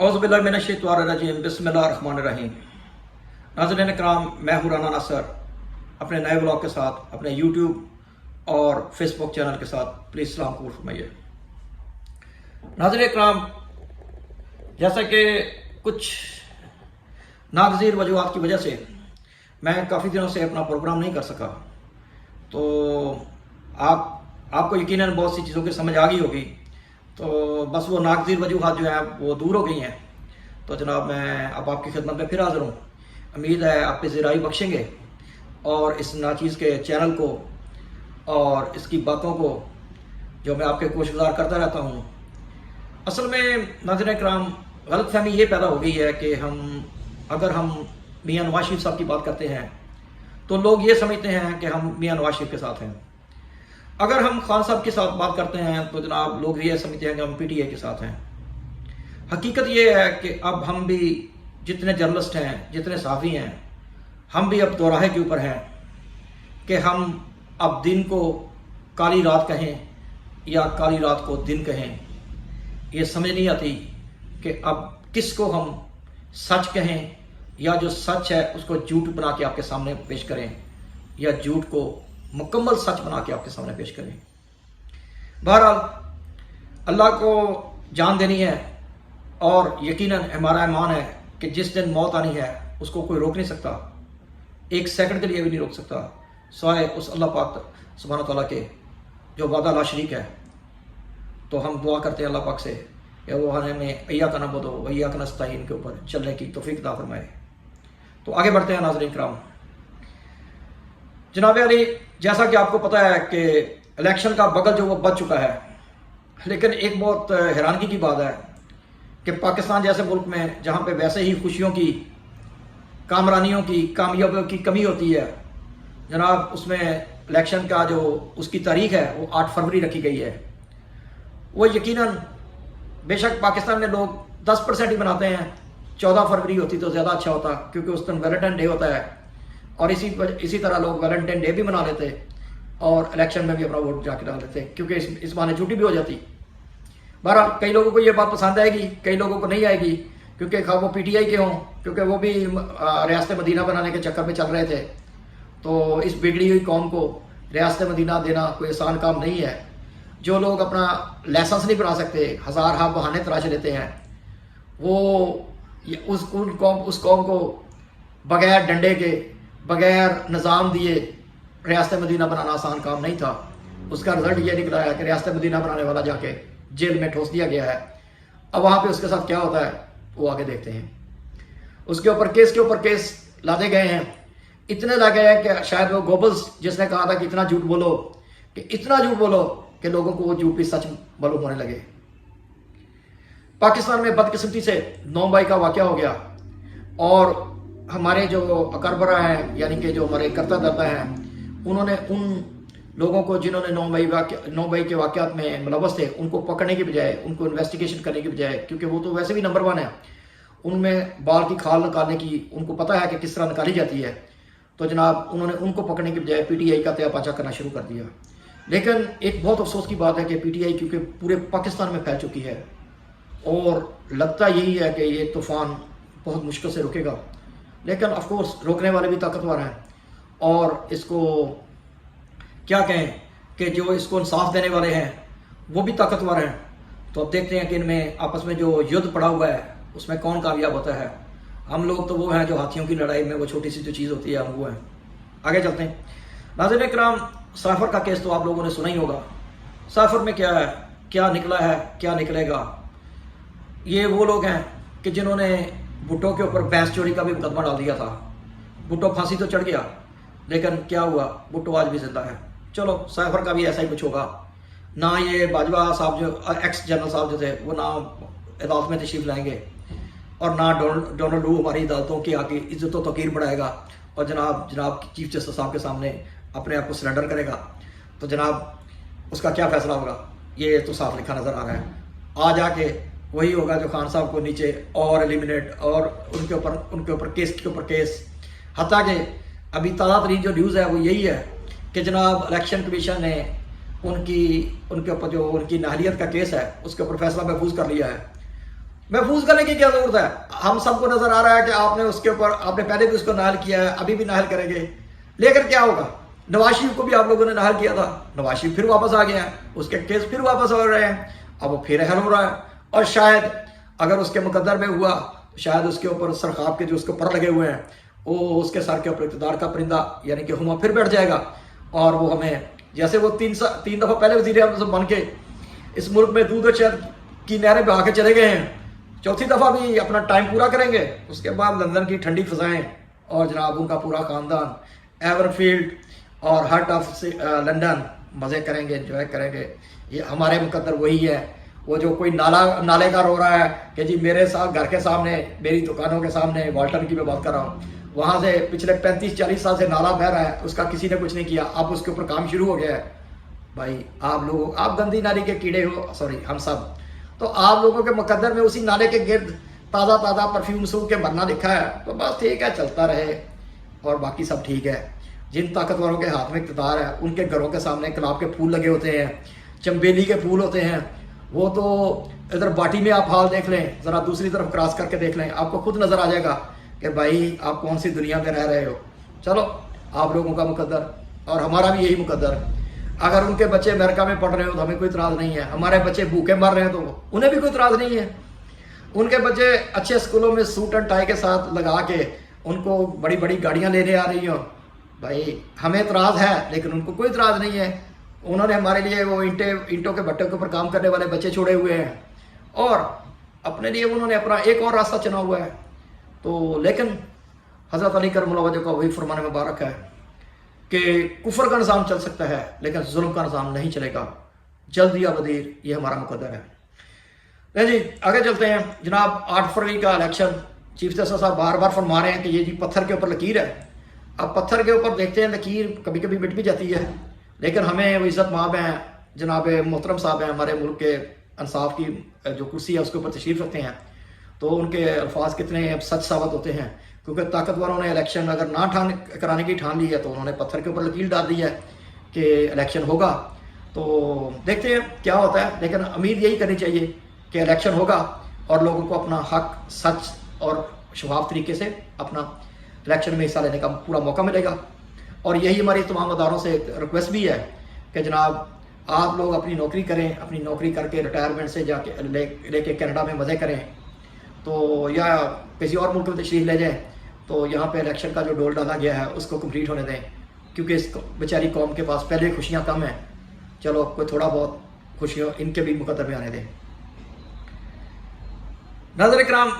औज़ुबिल्लाहि मिनश्शैतानिर्रजीम बिस्मिल्लाहिर्रहमानिर्रहीम। नाज़रीन इकराम, मैं हूं राना नासर अपने नए ब्लॉग के साथ अपने यूट्यूब और फेसबुक चैनल के साथ प्लीज़ सलाम कबूल फरमाइए। नाज़रीन इकराम, जैसा कि कुछ नागज़ीर वजूहात की वजह से मैं काफ़ी दिनों से अपना प्रोग्राम नहीं कर सका, तो आपको यकीनन बहुत सी चीज़ों की समझ आ गई होगी। तो बस वो नागज़ीर वजूहात जो हैं वो दूर हो गई हैं। तो जनाब मैं अब आपकी खिदमत में फिर हाज़िर हूँ। उम्मीद है आप इस ज़राई बख्शेंगे और इस नाचीज़ के चैनल को और इसकी बातों को जो मैं आपके कोशगुजार करता रहता हूँ। असल में नाज़रीन इकराम, गलतफहमी ये पैदा हो गई है कि अगर हम मियाँ नवाज शरीफ साहब की बात करते हैं तो लोग ये समझते हैं कि हम मियाँ नवाज शरीफ के साथ हैं। अगर हम खान साहब के साथ बात करते हैं तो जनाब लोग ये समझते हैं कि हम पीटीआई के साथ हैं। हकीकत ये है कि अब हम भी जितने जर्नलिस्ट हैं, जितने सहाफ़ी हैं, हम भी अब दोराहे के ऊपर हैं कि हम अब दिन को काली रात कहें या काली रात को दिन कहें। ये समझ नहीं आती कि अब किसको हम सच कहें या जो सच है उसको झूठ बना के आपके सामने पेश करें या झूठ को मुकम्मल सच बना के आपके सामने पेश करें। बहरहाल अल्लाह को जान देनी है और यकीनन हमारा ईमान है कि जिस दिन मौत आनी है उसको कोई रोक नहीं सकता, एक सेकंड के लिए भी नहीं रोक सकता, सिवाय उस अल्लाह पाक सुब्हानहू तआला के जो वादा ला शरीक है। तो हम दुआ करते हैं अल्लाह पाक से कि वो हमें इय्याका नअबुदु व इय्याका नस्तईन के ऊपर चलने की तौफीक अता फरमाए। तो आगे बढ़ते हैं नाज़रीन किराम। जनाब अली, जैसा कि आपको पता है कि इलेक्शन का बगल जो वो बच चुका है, लेकिन एक बहुत हैरानगी की बात है कि पाकिस्तान जैसे मुल्क में जहाँ पे वैसे ही खुशियों की, कामरानियों की, कामयाबियों की कमी होती है, जनाब उसमें इलेक्शन का जो उसकी तारीख है वो 8 फरवरी रखी गई है। वो यकीनन बेशक पाकिस्तान में लोग 10% ही मनाते हैं, 14 फरवरी होती तो ज़्यादा अच्छा होता क्योंकि उस दिन वैलेंटाइन डे होता है और इसी तरह लोग वैलेंटाइन डे भी मना लेते और इलेक्शन में भी अपना वोट जाके डाल देते क्योंकि इस बहाने छुट्टी भी हो जाती। बहरहाल कई लोगों को ये बात पसंद आएगी, कई लोगों को नहीं आएगी, क्योंकि खा वो पीटीआई के हों, क्योंकि वो भी रियासत मदीना बनाने के चक्कर में चल रहे थे। तो इस बिगड़ी हुई कौम को रियासत मदीना देना कोई आसान काम नहीं है। जो लोग अपना लाइसेंस नहीं बना सकते, हज़ार हाँ बहाने तराश लेते हैं, वो उस कौम को बगैर डंडे के, बगैर निज़ाम दिए रियासत मदीना बनाना आसान काम नहीं था। उसका रिजल्ट ये निकला है कि रियासत मदीना बनाने वाला जाके जेल में ठोस दिया गया है। अब वहाँ पे उसके साथ क्या होता है वो आगे देखते हैं। उसके ऊपर केस के ऊपर केस लादे गए हैं, इतने लाए हैं कि शायद वो गोबल्स जिसने कहा था कि इतना झूठ बोलो, कि इतना झूठ बोलो कि लोगों को वो झूठ भी सच मालूम होने लगे। पाकिस्तान में बदकिस्मती से 9 मई का वाक़या हो गया और हमारे जो अकरबरा हैं, यानी कि जो हमारे करता धरता हैं, उन्होंने उन लोगों को जिन्होंने 9 मई के वाक़यात में मुलव्वस थे उनको पकड़ने की बजाय, उनको इन्वेस्टिगेशन करने की बजाय, क्योंकि वो तो वैसे भी नंबर 1 है, उनमें बाल की खाल निकालने की उनको पता है कि किस तरह निकाली जाती है, तो जनाब उन्होंने उनको पकड़ने की बजाय पीटीआई का तयापाचा करना शुरू कर दिया। लेकिन एक बहुत अफसोस की बात है कि पीटीआई क्योंकि पूरे पाकिस्तान में फैल चुकी है और लगता यही है कि ये तूफ़ान बहुत मुश्किल से रुकेगा, लेकिन ऑफ कोर्स रोकने वाले भी ताकतवर हैं और इसको क्या कहें कि जो इसको इंसाफ देने वाले हैं वो भी ताकतवर हैं। तो अब देखते हैं कि इनमें आपस में जो युद्ध पड़ा हुआ है उसमें कौन कामयाब होता है। हम लोग तो वो हैं जो हाथियों की लड़ाई में वो छोटी सी जो चीज़ होती है हम वो हैं। आगे चलते हैं। नाज़रीन इकराम, साफर का केस तो आप लोगों ने सुना ही होगा। साफर में क्या है, क्या निकला है, क्या निकलेगा। ये वो लोग हैं कि जिन्होंने भुट्टो के ऊपर भैंस चोरी का भी मुकदमा डाल दिया था। भुट्टो फांसी तो चढ़ गया, लेकिन क्या हुआ, भुट्टो आज भी जिंदा है। चलो साइफर का भी ऐसा ही कुछ होगा। ना ये बाजवा साहब जो एक्स जनरल साहब जो थे वो ना अदालत में तशरीफ लाएंगे और ना डोनाल्ड लू हमारी अदालतों की आगे इज्जत व तौकीर बढ़ाएगा और जनाब चीफ जस्टिस साहब के सामने अपने आप को सरेंडर करेगा। तो जनाब उसका क्या फैसला होगा ये तो साफ लिखा नज़र आ रहा है। आ जाके वही होगा जो खान साहब को नीचे और एलिमिनेट और उनके ऊपर केस के ऊपर केस। हत्या के अभी ताज़ा तरीन जो न्यूज़ है वो यही है कि जनाब इलेक्शन कमीशन ने उनके ऊपर जो उनकी नाहलियत का केस है उसके ऊपर फैसला महफूज कर लिया है। महफूज करने की क्या जरूरत है? हम सबको नजर आ रहा है कि आपने उसके ऊपर, आपने पहले भी उसको नाहल किया है, अभी भी नाहल करेंगे, लेकर क्या होगा? नवाज शरीफ को भी आप लोगों ने नाहल किया था, नवाज शरीफ फिर वापस आ गया है, उसके केस फिर वापस हो रहे हैं, अब वो फिर हल हो रहा है। और शायद अगर उसके मुकद्दर में हुआ, शायद उसके ऊपर सरखाब के जो उसके पर लगे हुए हैं, वो उसके सर के ऊपर इक़्तिदार का परिंदा यानी कि हुमा फिर बैठ जाएगा, और वो हमें, जैसे वो तीन दफ़ा पहले वज़ीर आज़म बन के इस मुल्क में दूध और शहद की नहरें बहा के चले गए हैं, चौथी दफ़ा भी अपना टाइम पूरा करेंगे। उसके बाद लंदन की ठंडी फ़ज़ाएँ और जनाब उनका पूरा ख़ानदान एवरफील्ड और हार्ट ऑफ लंदन मज़े करेंगे, एंजॉय करेंगे। ये हमारे मुकद्दर वही है। वो जो कोई नाले का रो रहा है कि जी मेरे साथ घर के सामने, मेरी दुकानों के सामने, वाल्टन की मैं बात कर रहा हूँ, वहाँ से पिछले 35-40 साल से नाला बह रहा है, उसका किसी ने कुछ नहीं किया, अब उसके ऊपर काम शुरू हो गया है। भाई आप लोग, आप गंदी नाली के कीड़े हो, सॉरी हम सब, तो आप लोगों के मुकद्दर में उसी नाले के गिर्द ताज़ा ताज़ा परफ्यूम सूख के मरना लिखा है, तो बस ठीक है, चलता रहे और बाकी सब ठीक है। जिन ताकतवरों के हाथ में इक़्तिदार है, उनके घरों के सामने गुलाब के फूल लगे होते हैं, चंबेली के फूल होते हैं, वो तो इधर बाटी में आप हाल देख लें, ज़रा दूसरी तरफ क्रॉस करके देख लें, आपको खुद नज़र आ जाएगा कि भाई आप कौन सी दुनिया में रह रहे हो। चलो, आप लोगों का मुकद्दर और हमारा भी यही मुकद्दर। अगर उनके बच्चे अमेरिका में पढ़ रहे हो तो हमें कोई इतराज़ नहीं है, हमारे बच्चे भूखे मर रहे हैं तो उन्हें भी कोई इतराज़ नहीं है। उनके बच्चे अच्छे स्कूलों में सूट एंड टाई के साथ लगा के उनको बड़ी बड़ी गाड़ियाँ लेने आ रही हो, भाई हमें इतराज़ है, लेकिन उनको कोई इतराज़ नहीं है। उन्होंने हमारे लिए वो ईंटों के भट्टे के ऊपर काम करने वाले बच्चे छोड़े हुए हैं, और अपने लिए उन्होंने अपना एक और रास्ता चुना हुआ है। तो लेकिन हज़रत अली करमुल्लाह वजह का वही फरमान मुबारक है कि कुफर का निज़ाम चल सकता है लेकिन जुल्म का निज़ाम नहीं चलेगा, जल्द या बदीर, ये हमारा मुकद्दर है। नहीं जी, आगे चलते हैं जनाब। 8 फरवरी का इलेक्शन, चीफ जस्टिस साहब बार बार फरमा रहे हैं कि ये जी पत्थर के ऊपर लकीर है। अब पत्थर के ऊपर देखते हैं, लकीर कभी कभी मिट भी जाती है, लेकिन हमें वो इज़्ज़त माब हैं, जनाब मोहतरम साहब हैं, हमारे मुल्क के इंसाफ की जो कुर्सी है उसके ऊपर तशरीफ़ रखते हैं, तो उनके अल्फाज कितने सच साबित होते हैं, क्योंकि ताकतवरों ने इलेक्शन अगर ना कराने की ठान ली है तो उन्होंने पत्थर के ऊपर लकीर डाल दी है कि इलेक्शन होगा। तो देखते हैं क्या होता है, लेकिन उम्मीद यही करनी चाहिए कि इलेक्शन होगा और लोगों को अपना हक सच और शफाफ तरीके से अपना इलेक्शन में हिस्सा लेने का पूरा मौका मिलेगा। और यही हमारी तमाम अदारों से रिक्वेस्ट भी है कि जनाब आप लोग अपनी नौकरी करें, अपनी नौकरी करके रिटायरमेंट से जाके लेके कनाडा में मज़े करें, तो या किसी और मुल्क में तशरीफ़ ले जाएं, तो यहाँ पे इलेक्शन का जो डोल डाला गया है उसको कंप्लीट होने दें, क्योंकि इस बेचारी कौम के पास पहले खुशियाँ कम हैं। चलो कोई थोड़ा बहुत खुशियाँ इनके भी मुकद्दर में आने दें। नाज़रीन किराम,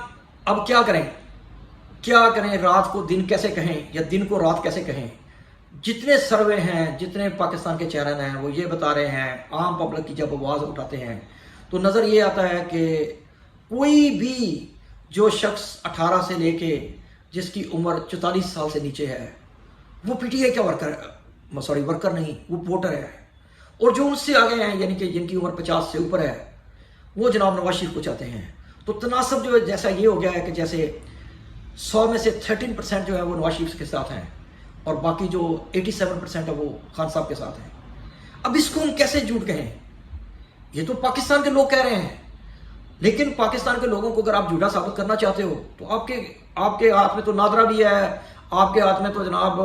अब क्या करें, रात को दिन कैसे कहें या दिन को रात कैसे कहें? जितने सर्वे हैं, जितने पाकिस्तान के चैनल हैं, वो ये बता रहे हैं, आम पब्लिक की जब आवाज़ उठाते हैं तो नज़र ये आता है कि कोई भी जो शख्स 18 से लेके जिसकी उम्र 44 साल से नीचे है वो पीटीआई का वर्कर नहीं, वो वोटर है। और जो उससे आगे हैं, यानी कि जिनकी उम्र 50 से ऊपर है, वो जनाब नवाज शरीफ को चाहते हैं। तो तनासब जो है जैसा ये हो गया है कि जैसे 100 में से 13% जो है वो नवाज शरीफ के साथ हैं और बाकी जो 87% है वो खान साहब के साथ हैं। अब इसको हम कैसे झूठ कहें? ये तो पाकिस्तान के लोग कह रहे हैं, लेकिन पाकिस्तान के लोगों को अगर आप झूठा साबित करना चाहते हो तो आपके हाथ में तो नादरा भी है, आपके हाथ में तो जनाब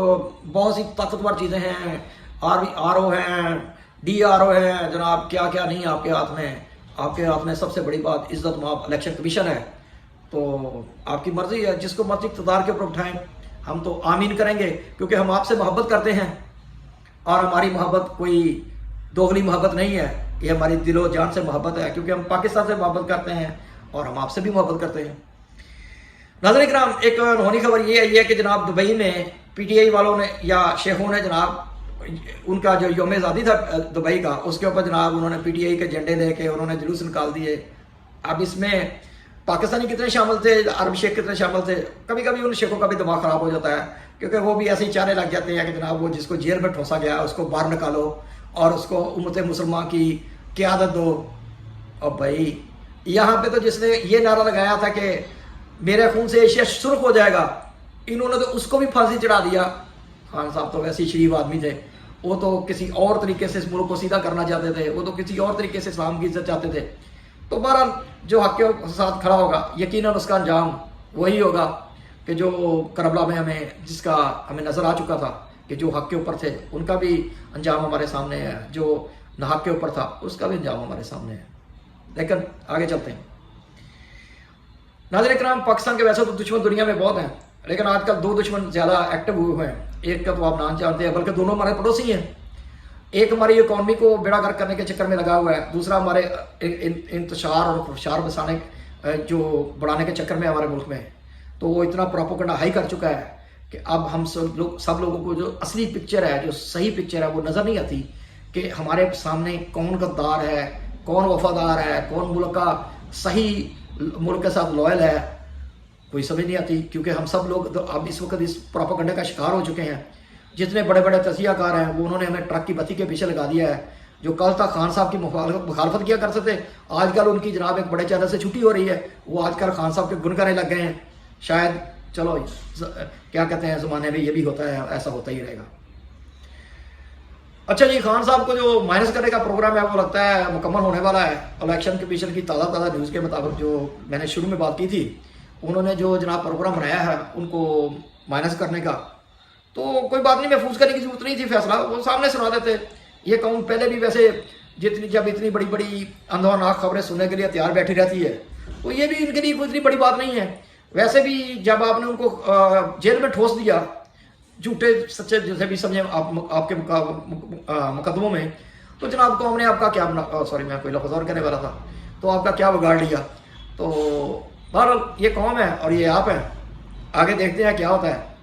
बहुत सी ताकतवर चीज़ें हैं, RO हैं, DRO हैं, जनाब क्या क्या नहीं आपके हाथ में। आपके हाथ में सबसे बड़ी बात इज़्ज़त माब इलेक्शन कमीशन है। तो आपकी मर्ज़ी है, जिसको मर्ज़ी इक़्तिदार के ऊपर उठाएं, हम तो आमीन करेंगे, क्योंकि हम आपसे मोहब्बत करते हैं और हमारी मोहब्बत कोई दोगली मोहब्बत नहीं है, ये हमारी दिलो जान से मोहब्बत है, क्योंकि हम पाकिस्तान से मोहब्बत करते हैं और हम आपसे भी मोहब्बत करते हैं। नाज़रीन किराम, एक रोहानी खबर ये आई है कि जनाब दुबई में PTI वालों ने या शेखों ने जनाब उनका जो यौम आज़ादी था दुबई का, उसके ऊपर जनाब उन्होंने PTI के झंडे लेके उन्होंने जुलूस निकाल दिए। अब इसमें पाकिस्तानी कितने शामिल थे, अरब शेख कितने शामिल थे? कभी कभी उन शेखों का भी दिमाग ख़राब हो जाता है, क्योंकि वो भी ऐसे ही चाहने लग जाते हैं कि जनाब वो जिसको जेल में ठोसा गया उसको बाहर निकालो और उसको उम्मत मुसलमान की क़यादत दो। और भाई यहाँ पे तो जिसने ये नारा लगाया था कि मेरे खून से एशिया सुर्ख हो जाएगा, इन्होंने तो उसको भी फांसी चढ़ा दिया। खान साहब तो वैसे ही शरीफ आदमी थे, वो तो किसी और तरीके से इस मुल्क को सीधा करना चाहते थे, वो तो किसी और तरीके से इस्लाम की इज्जत चाहते थे। तो बहरहाल जो हक के साथ खड़ा होगा यकीनन उसका अंजाम वही होगा कि जो करबला में जिसका हमें नज़र आ चुका था कि जो हक के ऊपर थे उनका भी अंजाम हमारे सामने है, जो नाहक के ऊपर था उसका भी अंजाम हमारे सामने है। लेकिन आगे चलते हैं। नाज़रीन इकराम, पाकिस्तान के वैसे तो दुश्मन दुनिया में बहुत हैं, लेकिन आजकल दो दुश्मन ज़्यादा एक्टिव हुए हैं। एक का तो आप नाम जानते हैं, बल्कि दोनों हमारे पड़ोसी हैं। एक हमारी इकॉनमी को बेड़ा गर्क करने के चक्कर में लगा हुआ है, दूसरा हमारे इंतशार और प्रसार बसाने जो बढ़ाने के चक्कर में हमारे मुल्क में। तो वो इतना प्रोपेगेंडा हाई कर चुका है कि अब हम सब लोगों को जो असली पिक्चर है, जो सही पिक्चर है, वो नज़र नहीं आती कि हमारे सामने कौन गद्दार है, कौन वफादार है, कौन मुल्क का सही मुल्क के साथ लॉयल है, कोई समझ नहीं आती। क्योंकि हम सब लोग अब इस वक्त इस प्रोपेगेंडा का शिकार हो चुके हैं। जितने बड़े बड़े तजियाकार हैं वो उन्होंने हमें ट्रक की बत्ती के पीछे लगा दिया है। जो कल तक खान साहब की मुखालफत किया करते थे, आजकल उनकी जनाब एक बड़े चैनल से छुट्टी हो रही है, वो आजकल खान साहब के गुन करने लग गए हैं। शायद चलो क्या कहते हैं, ज़माने में ये भी होता है, ऐसा होता ही रहेगा। अच्छा जी, खान साहब को जो माइनस करने का प्रोग्राम है वो लगता है मुकम्मल होने वाला है। इलेक्शन कमीशन की ताज़ा न्यूज़ के मुताबिक जो मैंने शुरू में बात की थी, उन्होंने जो जनाब प्रोग्राम बनाया है उनको माइनस करने का, तो कोई बात नहीं, महफूज करने की जरूरत नहीं थी, फैसला वो सामने सुना देते। ये कौम पहले भी वैसे जब इतनी बड़ी बड़ी अंधोनाक खबरें सुनने के लिए तैयार बैठी रहती है, तो ये भी इनके लिए कोई इतनी बड़ी बात नहीं है। वैसे भी जब आपने उनको जेल में ठोस दिया, झूठे सच्चे जैसे भी समझे आपके मुकदमों में, तो जनाब कौम ने आपका क्या सॉरी मैं कोई लफ्ज़ और कहने वाला था, तो आपका क्या बिगाड़ लिया। तो बहरहाल ये कौम है और ये आप हैं, आगे देखते हैं क्या होता है।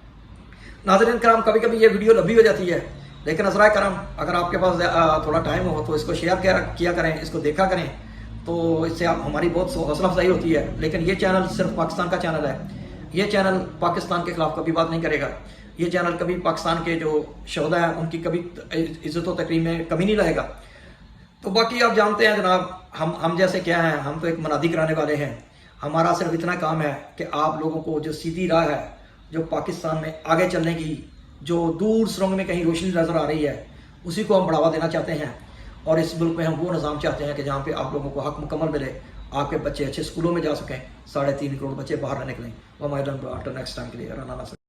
नाज़रीन करम, कभी कभी ये वीडियो लंबी हो जाती है, लेकिन नज़राए करम, अगर आपके पास थोड़ा टाइम हो तो इसको शेयर किया करें, इसको देखा करें, तो इससे आप हमारी बहुत हौसला अफजाई होती है। लेकिन ये चैनल सिर्फ पाकिस्तान का चैनल है, ये चैनल पाकिस्तान के खिलाफ कभी बात नहीं करेगा, ये चैनल कभी पाकिस्तान के जो शोहदा हैं उनकी कभी इज़्ज़त व तकरीम में कमी नहीं लाएगा। तो बाकी आप जानते हैं जनाब, हम जैसे क्या हैं, हम तो एक मनादी कराने वाले हैं। हमारा सिर्फ इतना काम है कि आप लोगों को जो सीधी राह है, जो पाकिस्तान में आगे चलने की जो दूर सुरंग में कहीं रोशनी नज़र आ रही है, उसी को हम बढ़ावा देना चाहते हैं। और इस मुल्क में हम वो निज़ाम चाहते हैं कि जहाँ पे आप लोगों को हक मुकम्मल मिले, आपके बच्चे अच्छे स्कूलों में जा सकें, 3.5 करोड़ बच्चे बाहर न निकलें। वो हमारे नेक्स्ट टाइम के लिए